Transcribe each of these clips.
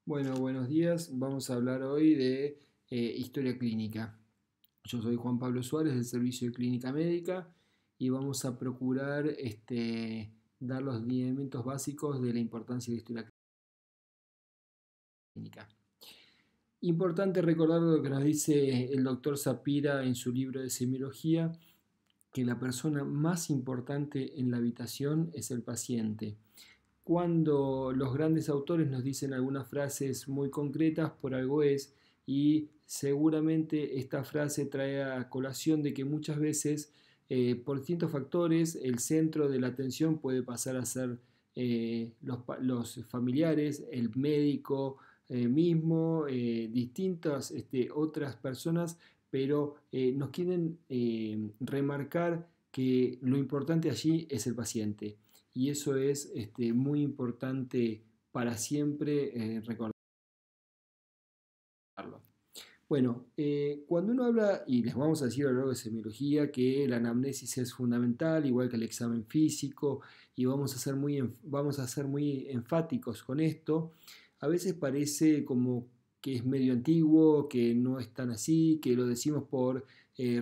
Bueno, buenos días. Vamos a hablar hoy de historia clínica. Yo soy Juan Pablo Suárez del Servicio de Clínica Médica y vamos a procurar dar los lineamientos básicos de la importancia de la historia clínica. Importante recordar lo que nos dice el doctor Sapira en su libro de semiología, que la persona más importante en la habitación es el paciente. Cuando los grandes autores nos dicen algunas frases muy concretas, por algo es, y seguramente esta frase trae a colación de que muchas veces, por distintos factores, el centro de la atención puede pasar a ser los familiares, el médico mismo, distintas otras personas, pero nos quieren remarcar que lo importante allí es el paciente. Y eso es muy importante para siempre recordarlo. Bueno, cuando uno habla, y les vamos a decir a lo largo de semiología, que la anamnesis es fundamental, igual que el examen físico, y vamos a ser muy enfáticos con esto, a veces parece como que es medio antiguo, que no es tan así, que lo decimos por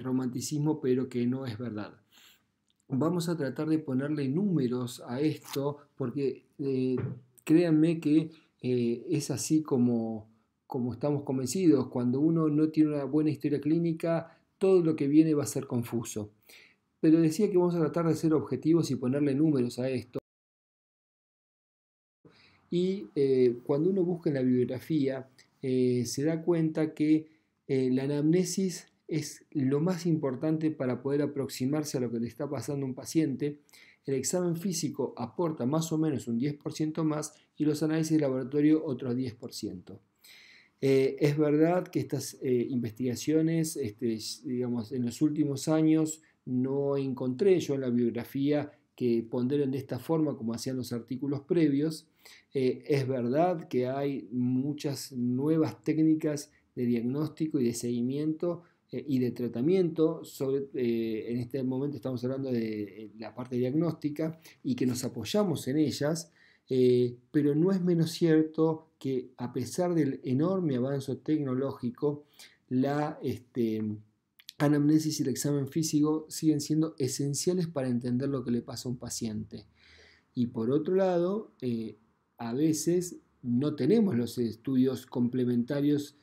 romanticismo, pero que no es verdad. Vamos a tratar de ponerle números a esto porque créanme que es así como estamos convencidos. Cuando uno no tiene una buena historia clínica, todo lo que viene va a ser confuso. Pero decía que vamos a tratar de ser objetivos y ponerle números a esto. Y cuando uno busca en la bibliografía, se da cuenta que la anamnesis es lo más importante para poder aproximarse a lo que le está pasando a un paciente. El examen físico aporta más o menos un 10% más y los análisis de laboratorio otro 10%. Es verdad que estas investigaciones, digamos, en los últimos años no encontré yo en la bibliografía que ponderen de esta forma como hacían los artículos previos. Es verdad que hay muchas nuevas técnicas de diagnóstico y de seguimiento y de tratamiento. En este momento estamos hablando de la parte diagnóstica y que nos apoyamos en ellas. Pero no es menos cierto que a pesar del enorme avance tecnológico, la anamnesis y el examen físico siguen siendo esenciales para entender lo que le pasa a un paciente. Y por otro lado, a veces no tenemos los estudios complementarios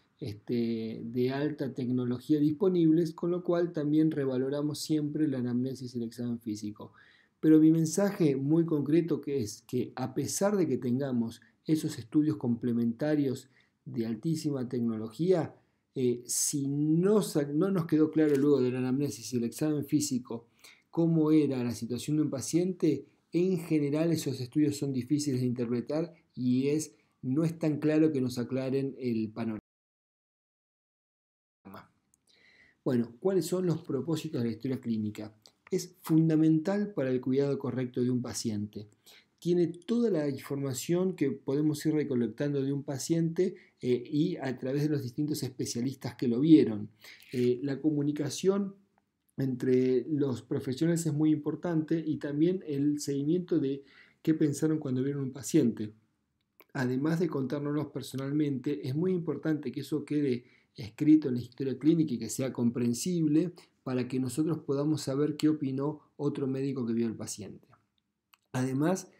de alta tecnología disponibles, con lo cual también revaloramos siempre la anamnesis y el examen físico. Pero mi mensaje muy concreto que es que a pesar de que tengamos esos estudios complementarios de altísima tecnología, si no nos quedó claro luego de la anamnesis y el examen físico cómo era la situación de un paciente, en general esos estudios son difíciles de interpretar y no es tan claro que nos aclaren el panorama. Bueno, ¿cuáles son los propósitos de la historia clínica? Es fundamental para el cuidado correcto de un paciente. Tiene toda la información que podemos ir recolectando de un paciente y a través de los distintos especialistas que lo vieron. La comunicación entre los profesionales es muy importante y también el seguimiento de qué pensaron cuando vieron un paciente. Además de contárnoslos personalmente, es muy importante que eso quede escrito en la historia clínica y que sea comprensible para que nosotros podamos saber qué opinó otro médico que vio al paciente. Además,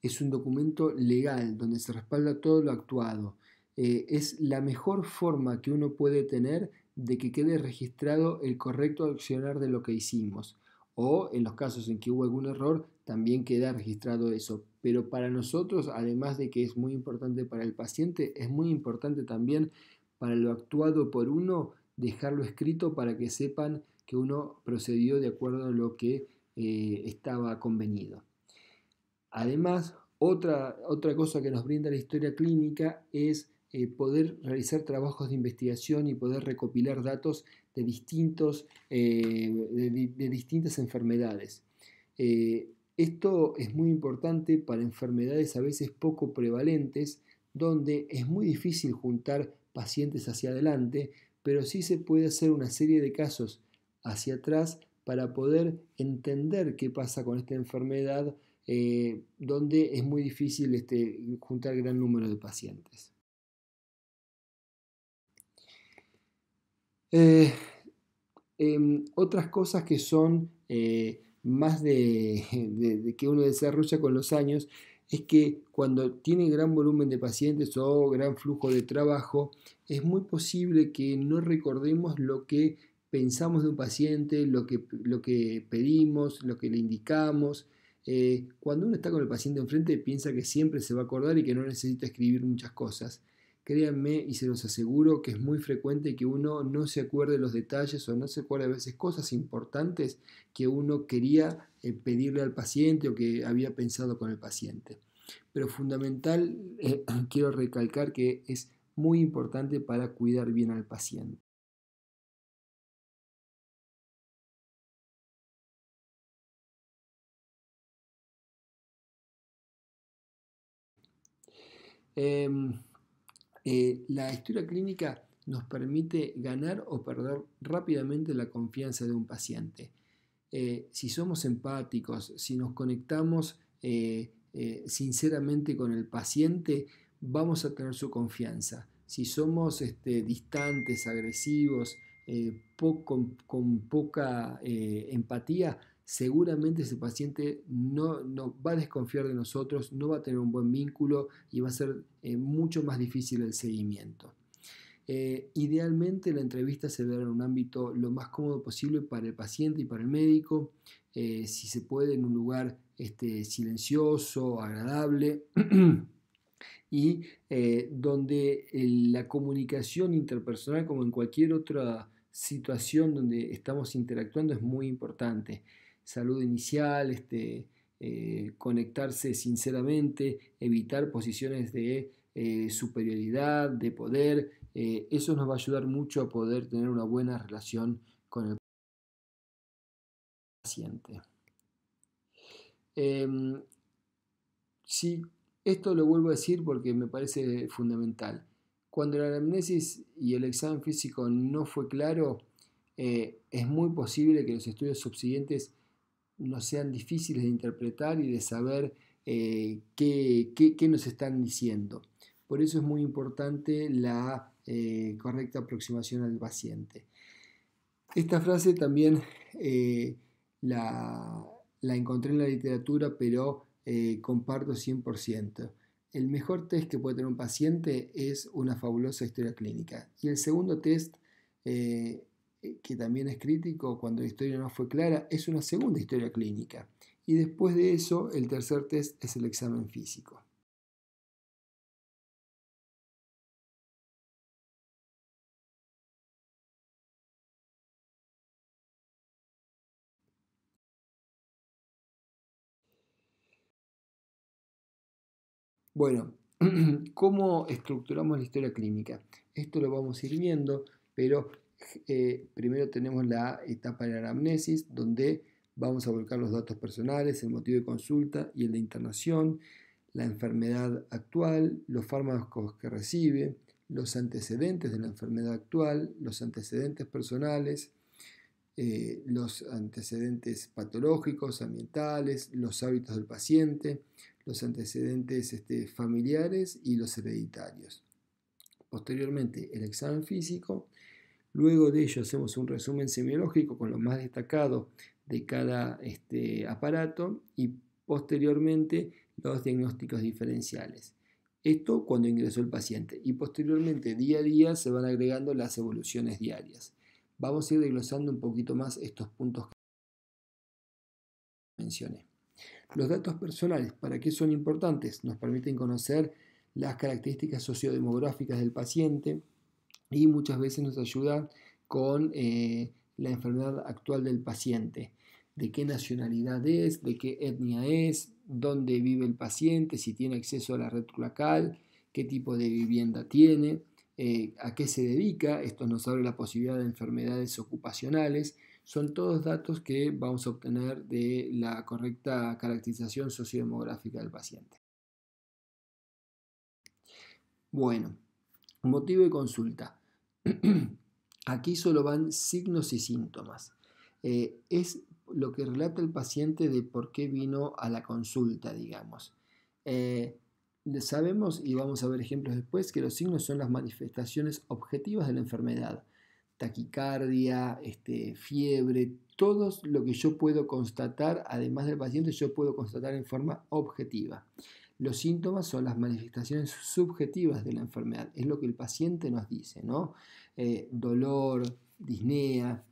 es un documento legal donde se respalda todo lo actuado. Es la mejor forma que uno puede tener de que quede registrado el correcto accionar de lo que hicimos. O en los casos en que hubo algún error, también queda registrado eso. Pero para nosotros, además de que es muy importante para el paciente, es muy importante también para lo actuado por uno, dejarlo escrito para que sepan que uno procedió de acuerdo a lo que estaba convenido. Además, otra cosa que nos brinda la historia clínica es poder realizar trabajos de investigación y poder recopilar datos de distintas enfermedades. Esto es muy importante para enfermedades a veces poco prevalentes, donde es muy difícil juntar pacientes hacia adelante, pero sí se puede hacer una serie de casos hacia atrás para poder entender qué pasa con esta enfermedad, donde es muy difícil juntar gran número de pacientes. Eh, Otras cosas que son más de que uno desarrolla con los años es que cuando tiene gran volumen de pacientes o gran flujo de trabajo, es muy posible que no recordemos lo que pensamos de un paciente, lo que pedimos, lo que le indicamos. Cuando uno está con el paciente enfrente piensa que siempre se va a acordar y que no necesita escribir muchas cosas. Créanme y se los aseguro que es muy frecuente que uno no se acuerde los detalles o no se acuerde a veces cosas importantes que uno quería pedirle al paciente o que había pensado con el paciente. Pero fundamental, quiero recalcar que es muy importante para cuidar bien al paciente. Em, la historia clínica nos permite ganar o perder rápidamente la confianza de un paciente. Si somos empáticos, si nos conectamos sinceramente con el paciente, vamos a tener su confianza. Si somos distantes, agresivos, con poca empatía, seguramente ese paciente no va a desconfiar de nosotros, no va a tener un buen vínculo y va a ser mucho más difícil el seguimiento. Idealmente la entrevista se dará en un ámbito lo más cómodo posible para el paciente y para el médico, si se puede en un lugar silencioso, agradable y donde la comunicación interpersonal, como en cualquier otra situación donde estamos interactuando, es muy importante. Salud inicial, conectarse sinceramente, evitar posiciones de superioridad, de poder. Eso nos va a ayudar mucho a poder tener una buena relación con el paciente. Eh, Sí, esto lo vuelvo a decir porque me parece fundamental. Cuando la anamnesis y el examen físico no fue claro, es muy posible que los estudios subsiguientes no sean difíciles de interpretar y de saber qué nos están diciendo. Por eso es muy importante la correcta aproximación al paciente. Esta frase también eh, la, la encontré en la literatura, pero comparto 100%. El mejor test que puede tener un paciente es una fabulosa historia clínica. Y el segundo test, eh, que también es crítico cuando la historia no fue clara, es una segunda historia clínica. Y después de eso, el tercer test es el examen físico. Bueno, ¿cómo estructuramos la historia clínica? Esto lo vamos a ir viendo, pero primero tenemos la etapa de la anamnesis, donde vamos a volcar los datos personales, el motivo de consulta y el de internación, la enfermedad actual, los fármacos que recibe, los antecedentes de la enfermedad actual, los antecedentes personales, los antecedentes patológicos, ambientales, los hábitos del paciente, los antecedentes familiares y los hereditarios. Posteriormente, el examen físico. Luego de ello hacemos un resumen semiológico con lo más destacado de cada aparato y posteriormente los diagnósticos diferenciales. Esto cuando ingresó el paciente y posteriormente día a día se van agregando las evoluciones diarias. Vamos a ir desglosando un poquito más estos puntos que mencioné. Los datos personales, ¿para qué son importantes? Nos permiten conocer las características sociodemográficas del paciente y muchas veces nos ayuda con la enfermedad actual del paciente, de qué nacionalidad es, de qué etnia es, dónde vive el paciente, si tiene acceso a la red cloacal, qué tipo de vivienda tiene, a qué se dedica. Esto nos abre la posibilidad de enfermedades ocupacionales. Son todos datos que vamos a obtener de la correcta caracterización sociodemográfica del paciente. Bueno, motivo de consulta. Aquí solo van signos y síntomas. Es lo que relata el paciente de por qué vino a la consulta, digamos. Eh, Sabemos, y vamos a ver ejemplos después, que los signos son las manifestaciones objetivas de la enfermedad. taquicardia, fiebre, todo lo que yo puedo constatar, además del paciente, yo puedo constatar en forma objetiva. Los síntomas son las manifestaciones subjetivas de la enfermedad, es lo que el paciente nos dice, ¿no? Dolor, disnea.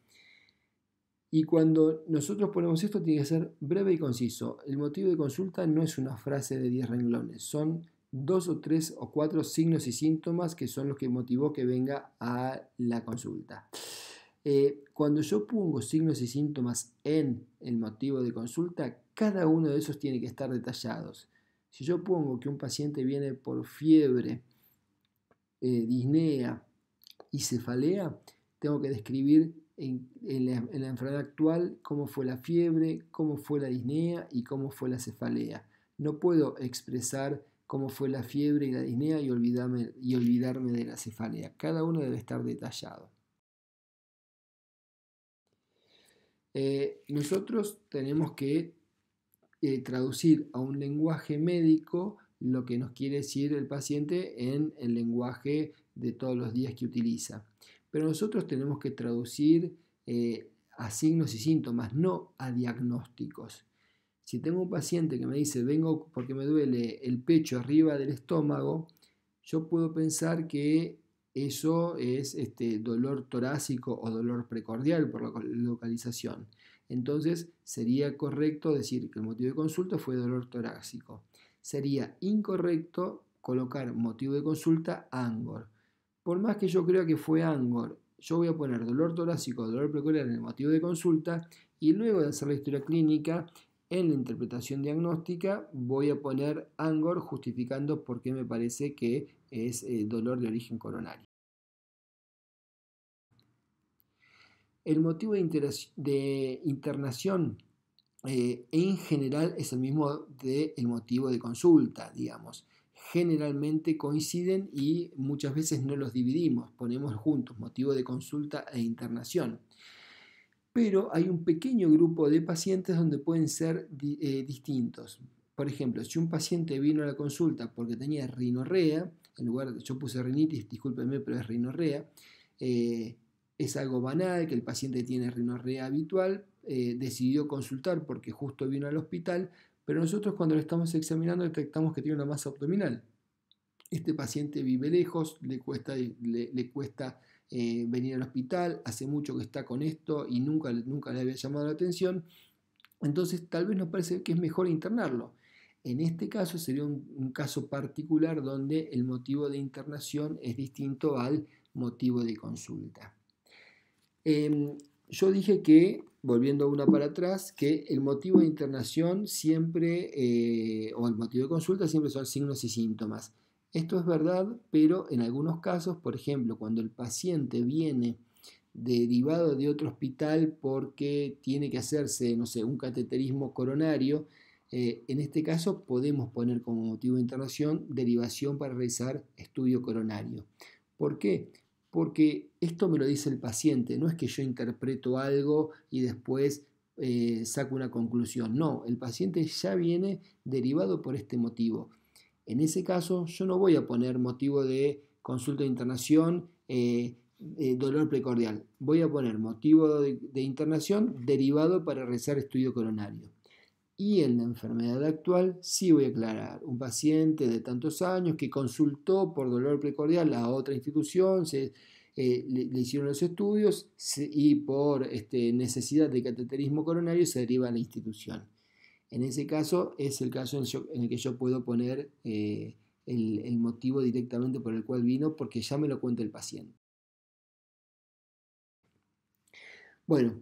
Y cuando nosotros ponemos esto, tiene que ser breve y conciso. El motivo de consulta no es una frase de 10 renglones, son 2 o 3 o 4 signos y síntomas que son los que motivó que venga a la consulta. Cuando yo pongo signos y síntomas en el motivo de consulta, cada uno de esos tiene que estar detallados. Si yo pongo que un paciente viene por fiebre, disnea y cefalea, tengo que describir en la enfermedad actual cómo fue la fiebre, cómo fue la disnea y cómo fue la cefalea. No puedo expresar cómo fue la fiebre y la disnea y olvidarme de la cefalea. Cada uno debe estar detallado. Nosotros tenemos que traducir a un lenguaje médico lo que nos quiere decir el paciente en el lenguaje de todos los días que utiliza. Pero nosotros tenemos que traducir a signos y síntomas, no a diagnósticos. Si tengo un paciente que me dice vengo porque me duele el pecho arriba del estómago, yo puedo pensar que eso es dolor torácico o dolor precordial por la localización. Entonces sería correcto decir que el motivo de consulta fue dolor torácico. Sería incorrecto colocar motivo de consulta ANGOR. Por más que yo crea que fue ANGOR, yo voy a poner dolor torácico o dolor precordial en el motivo de consulta y luego de hacer la historia clínica, en la interpretación diagnóstica voy a poner ANGOR justificando por qué me parece que es dolor de origen coronario. El motivo de internación en general es el mismo del motivo de consulta, digamos. Generalmente coinciden y muchas veces no los dividimos, ponemos juntos motivo de consulta e internación. Pero hay un pequeño grupo de pacientes donde pueden ser distintos. Por ejemplo, si un paciente vino a la consulta porque tenía rinorrea, en lugar de, yo puse rinitis, discúlpenme, pero es rinorrea, es algo banal que el paciente tiene rinorrea habitual, decidió consultar porque justo vino al hospital, pero nosotros cuando lo estamos examinando detectamos que tiene una masa abdominal. Este paciente vive lejos, le cuesta venir al hospital, hace mucho que está con esto y nunca le había llamado la atención, entonces tal vez nos parece que es mejor internarlo. En este caso sería un caso particular donde el motivo de internación es distinto al motivo de consulta. Yo dije que, volviendo una para atrás, que el motivo de internación siempre, o el motivo de consulta siempre son signos y síntomas. Esto es verdad, pero en algunos casos, por ejemplo, cuando el paciente viene derivado de otro hospital porque tiene que hacerse, no sé, un cateterismo coronario, en este caso podemos poner como motivo de internación derivación para realizar estudio coronario. ¿Por qué? Porque esto me lo dice el paciente, no es que yo interpreto algo y después saco una conclusión. No, el paciente ya viene derivado por este motivo. En ese caso, yo no voy a poner motivo de consulta de internación, dolor precordial. Voy a poner motivo de internación derivado para realizar estudio coronario. Y en la enfermedad actual sí voy a aclarar, un paciente de tantos años que consultó por dolor precordial a otra institución, le hicieron los estudios y por necesidad de cateterismo coronario se deriva a la institución. En ese caso es el caso en el que yo puedo poner el motivo directamente por el cual vino porque ya me lo cuenta el paciente. Bueno,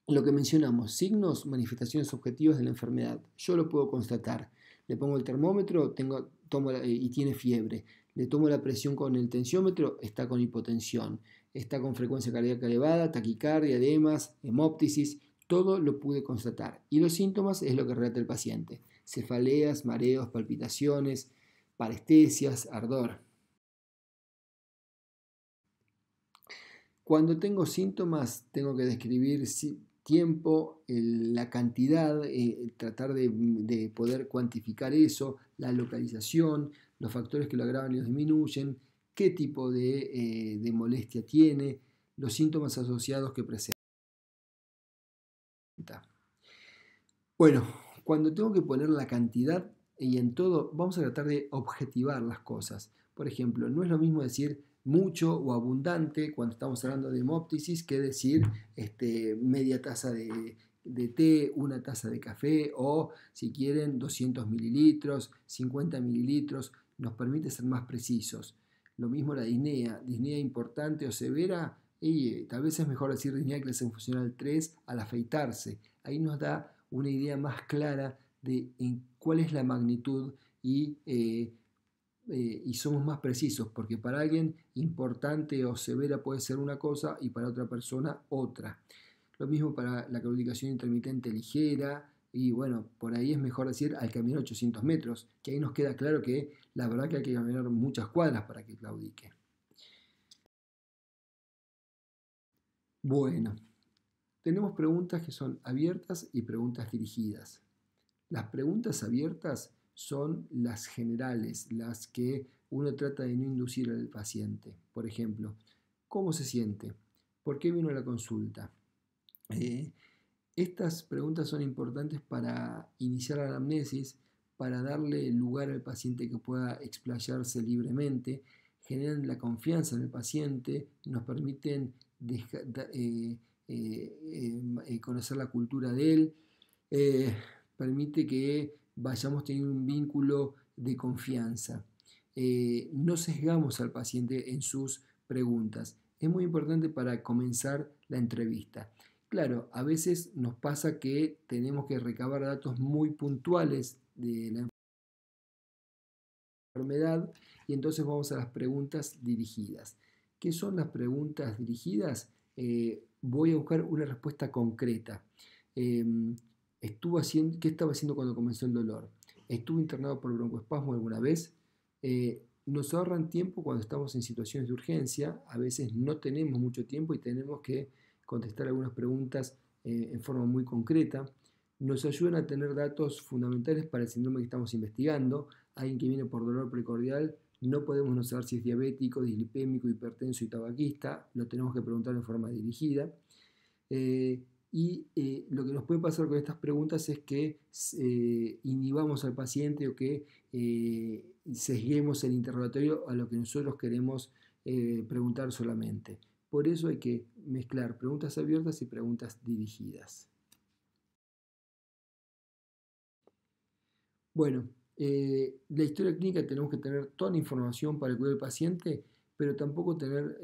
lo que mencionamos, signos, manifestaciones objetivas de la enfermedad. Yo lo puedo constatar. Le pongo el termómetro y tiene fiebre. Le tomo la presión con el tensiómetro, está con hipotensión. Está con frecuencia cardíaca elevada, taquicardia, edemas, hemóptisis. Todo lo pude constatar. Y los síntomas es lo que relata el paciente. Cefaleas, mareos, palpitaciones, parestesias, ardor. Cuando tengo síntomas, tengo que describir tiempo, la cantidad, tratar de poder cuantificar eso, la localización, los factores que lo agravan y los disminuyen, qué tipo de molestia tiene, los síntomas asociados que presenta. Bueno, cuando tengo que poner la cantidad y en todo, vamos a tratar de objetivar las cosas. Por ejemplo, no es lo mismo decir mucho o abundante cuando estamos hablando de hemóptisis que decir media taza de té, una taza de café o si quieren 200 mililitros, 50 mililitros, nos permite ser más precisos. Lo mismo la disnea importante o severa, y tal vez es mejor decir disnea clase funcional 3 al afeitarse. Ahí nos da una idea más clara de cuál es la magnitud y somos más precisos, porque para alguien importante o severa puede ser una cosa y para otra persona otra. Lo mismo para la claudicación intermitente ligera, y bueno, por ahí es mejor decir al caminar 800 metros, que ahí nos queda claro que la verdad que hay que caminar muchas cuadras para que claudique. Bueno, tenemos preguntas que son abiertas y preguntas dirigidas. Las preguntas abiertas son las generales, las que uno trata de no inducir al paciente. Por ejemplo, ¿cómo se siente? ¿Por qué vino a la consulta? Estas preguntas son importantes para iniciar la anamnesis, para darle lugar al paciente que pueda explayarse libremente, generan la confianza en el paciente, nos permiten conocer la cultura de él, permite que vayamos teniendo un vínculo de confianza. No sesgamos al paciente en sus preguntas. Es muy importante para comenzar la entrevista. Claro, a veces nos pasa que tenemos que recabar datos muy puntuales de la enfermedad y entonces vamos a las preguntas dirigidas. ¿Qué son las preguntas dirigidas? Voy a buscar una respuesta concreta. ¿Qué estaba haciendo cuando comenzó el dolor? ¿Estuvo internado por broncoespasmo alguna vez? Nos ahorran tiempo cuando estamos en situaciones de urgencia. A veces no tenemos mucho tiempo y tenemos que contestar algunas preguntas en forma muy concreta. Nos ayudan a tener datos fundamentales para el síndrome que estamos investigando. Alguien que viene por dolor precordial, no podemos no saber si es diabético, dislipémico, hipertenso y tabaquista. Lo tenemos que preguntar en forma dirigida. Lo que nos puede pasar con estas preguntas es que inhibamos al paciente o que sesguemos el interrogatorio a lo que nosotros queremos preguntar solamente. Por eso hay que mezclar preguntas abiertas y preguntas dirigidas. Bueno, la historia clínica tenemos que tener toda la información para cuidar al paciente, pero tampoco tener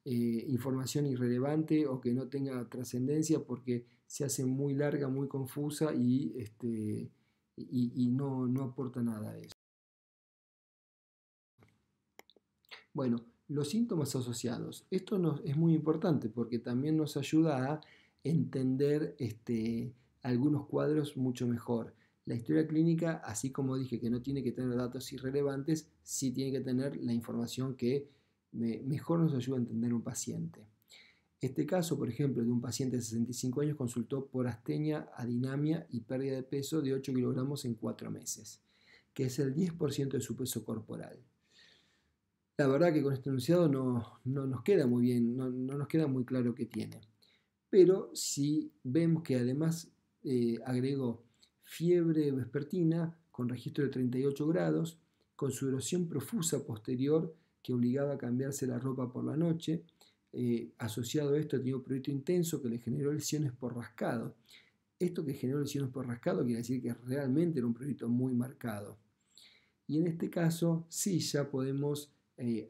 información irrelevante o que no tenga trascendencia porque se hace muy larga, muy confusa y no aporta nada a eso. Bueno, los síntomas asociados. Esto es muy importante porque también nos ayuda a entender algunos cuadros mucho mejor. La historia clínica, así como dije que no tiene que tener datos irrelevantes, sí tiene que tener la información que mejor nos ayuda a entender un paciente. Este caso, por ejemplo, de un paciente de 65 años consultó por astenia, adinamia y pérdida de peso de 8 kilogramos en 4 meses, que es el 10% de su peso corporal. La verdad que con este enunciado no nos queda muy bien, no nos queda muy claro qué tiene. Pero si vemos que además agregó fiebre vespertina con registro de 38 grados, con sudoración profusa posterior que obligaba a cambiarse la ropa por la noche, asociado a esto tenía un prurito intenso que le generó lesiones por rascado. Esto que generó lesiones por rascado quiere decir que realmente era un prurito muy marcado. Y en este caso sí ya podemos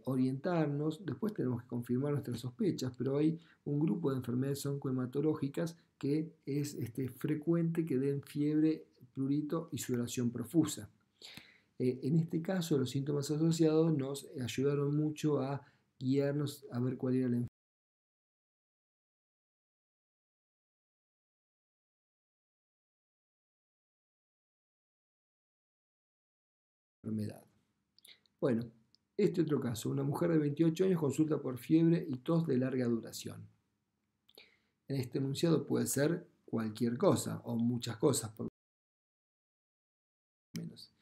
orientarnos, después tenemos que confirmar nuestras sospechas, pero hay un grupo de enfermedades oncohematológicas que es frecuente que den fiebre, prurito y sudoración profusa. En este caso los síntomas asociados nos ayudaron mucho a guiarnos a ver cuál era la enfermedad. Bueno, este otro caso, una mujer de 28 años consulta por fiebre y tos de larga duración. En este enunciado puede ser cualquier cosa o muchas cosas por lo menos.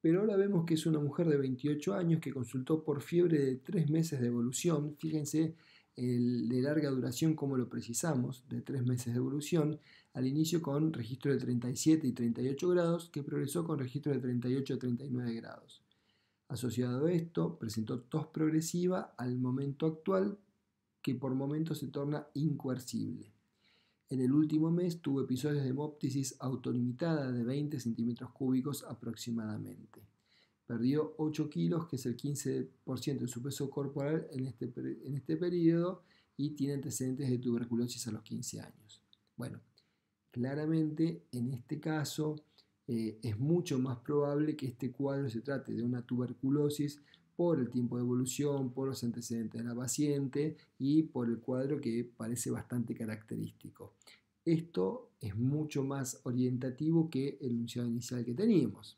Pero ahora vemos que es una mujer de 28 años que consultó por fiebre de 3 meses de evolución. Fíjense el de larga duración, como lo precisamos, de 3 meses de evolución, al inicio con registro de 37 y 38 grados, que progresó con registro de 38 a 39 grados. Asociado a esto, presentó tos progresiva al momento actual, que por momentos se torna incoercible. En el último mes tuvo episodios de hemóptisis autolimitada de 20 centímetros cúbicos aproximadamente. Perdió 8 kilos, que es el 15% de su peso corporal en este periodo, y tiene antecedentes de tuberculosis a los 15 años. Bueno, claramente en este caso es mucho más probable que este cuadro se trate de una tuberculosis por el tiempo de evolución, por los antecedentes de la paciente y por el cuadro que parece bastante característico. Esto es mucho más orientativo que el enunciado inicial que teníamos.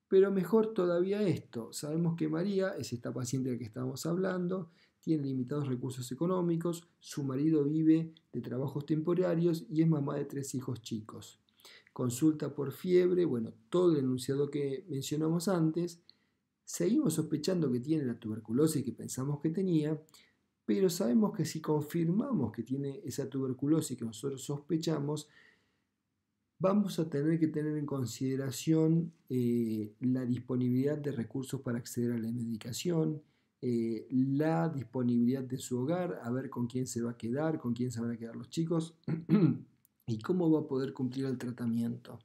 Pero mejor todavía esto, sabemos que María es esta paciente de la que estamos hablando, tiene limitados recursos económicos, su marido vive de trabajos temporarios y es mamá de 3 hijos chicos. Consulta por fiebre, bueno, todo el enunciado que mencionamos antes. Seguimos sospechando que tiene la tuberculosis que pensamos que tenía, pero sabemos que si confirmamos que tiene esa tuberculosis que nosotros sospechamos, vamos a tener que tener en consideración la disponibilidad de recursos para acceder a la medicación, la disponibilidad de su hogar, a ver con quién se va a quedar, con quién se van a quedar los chicos y cómo va a poder cumplir el tratamiento.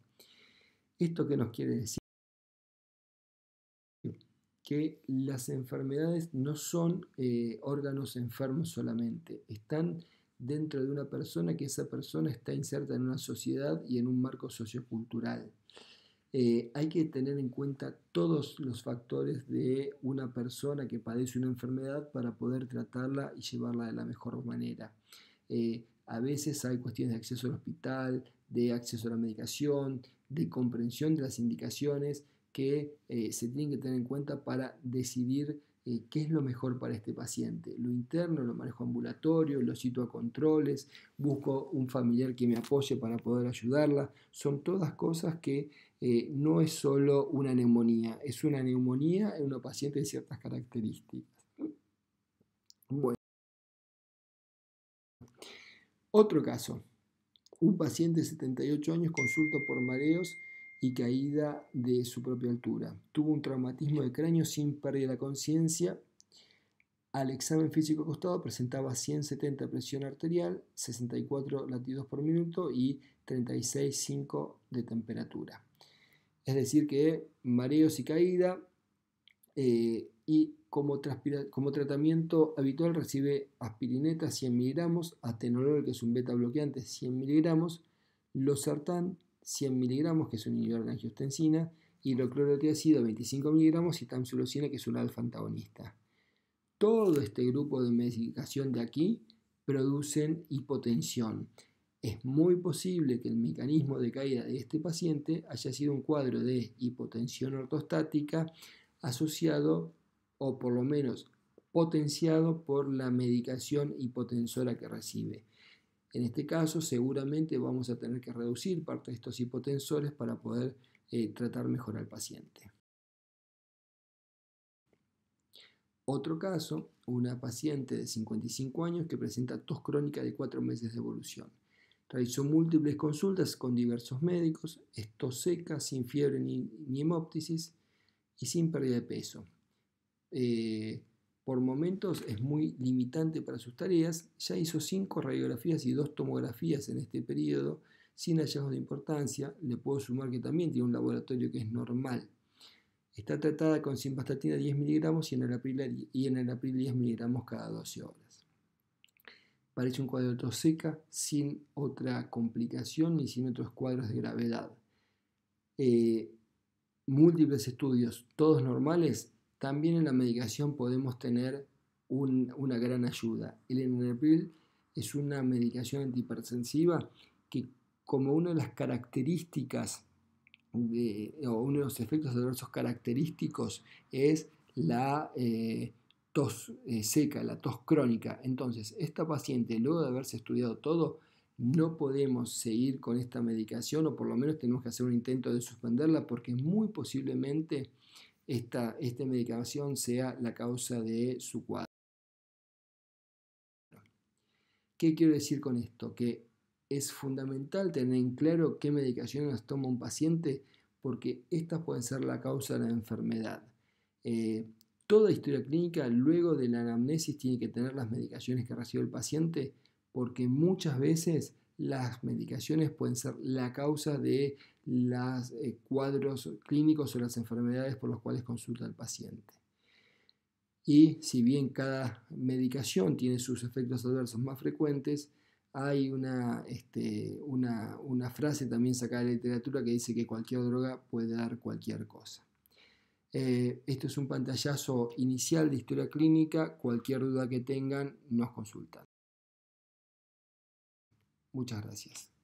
¿Esto qué nos quiere decir? Que las enfermedades no son órganos enfermos solamente, están dentro de una persona, que esa persona está inserta en una sociedad y en un marco sociocultural. Hay que tener en cuenta todos los factores de una persona que padece una enfermedad para poder tratarla y llevarla de la mejor manera. A veces hay cuestiones de acceso al hospital, de acceso a la medicación, de comprensión de las indicaciones que se tienen que tener en cuenta para decidir qué es lo mejor para este paciente. Lo interno, lo manejo ambulatorio, lo cito a controles, busco un familiar que me apoye para poder ayudarla. Son todas cosas que no es solo una neumonía, es una neumonía en una paciente de ciertas características. Bueno, otro caso. Un paciente de 78 años consulta por mareos y caída de su propia altura. Tuvo un traumatismo de cráneo sin pérdida de la conciencia. Al examen físico acostado presentaba 170 presión arterial, 64 latidos por minuto y 36,5 de temperatura. Es decir que mareos y caída, y como tratamiento habitual recibe aspirineta 100 miligramos, atenolol, que es un beta bloqueante, 100 miligramos, losartán 100 miligramos, que es un inhibidor de la angiostensina, hidroclorotiazida 25 miligramos y tamsulosina, que es un alfa antagonista. Todo este grupo de medicación de aquí producen hipotensión. Es muy posible que el mecanismo de caída de este paciente haya sido un cuadro de hipotensión ortostática asociado o por lo menos potenciado por la medicación hipotensora que recibe. En este caso seguramente vamos a tener que reducir parte de estos hipotensores para poder tratar mejor al paciente. Otro caso, una paciente de 55 años que presenta tos crónica de 4 meses de evolución. Realizó múltiples consultas con diversos médicos, es tos seca, sin fiebre ni hemóptisis y sin pérdida de peso. Por momentos es muy limitante para sus tareas, ya hizo 5 radiografías y 2 tomografías en este periodo sin hallazgos de importancia. Le puedo sumar que también tiene un laboratorio que es normal. Está tratada con simvastatina 10 miligramos y enalapril 10 miligramos cada 12 horas. Parece un cuadro de tos seca sin otra complicación ni sin otros cuadros de gravedad. Múltiples estudios, todos normales. También en la medicación podemos tener una gran ayuda. El enalapril es una medicación antihipertensiva que, como una de las características o uno de los efectos adversos característicos es la tos seca, la tos crónica. Entonces, esta paciente, luego de haberse estudiado todo, no podemos seguir con esta medicación, o por lo menos tenemos que hacer un intento de suspenderla, porque muy posiblemente esta medicación sea la causa de su cuadro. ¿Qué quiero decir con esto? Que es fundamental tener en claro qué medicaciones toma un paciente porque estas pueden ser la causa de la enfermedad. Toda historia clínica luego de la anamnesis tiene que tener las medicaciones que recibe el paciente porque muchas veces las medicaciones pueden ser la causa de los cuadros clínicos o las enfermedades por las cuales consulta el paciente. Y si bien cada medicación tiene sus efectos adversos más frecuentes, hay una frase también sacada de la literatura que dice que cualquier droga puede dar cualquier cosa. Esto es un pantallazo inicial de historia clínica. Cualquier duda que tengan, nos consultan. Muchas gracias.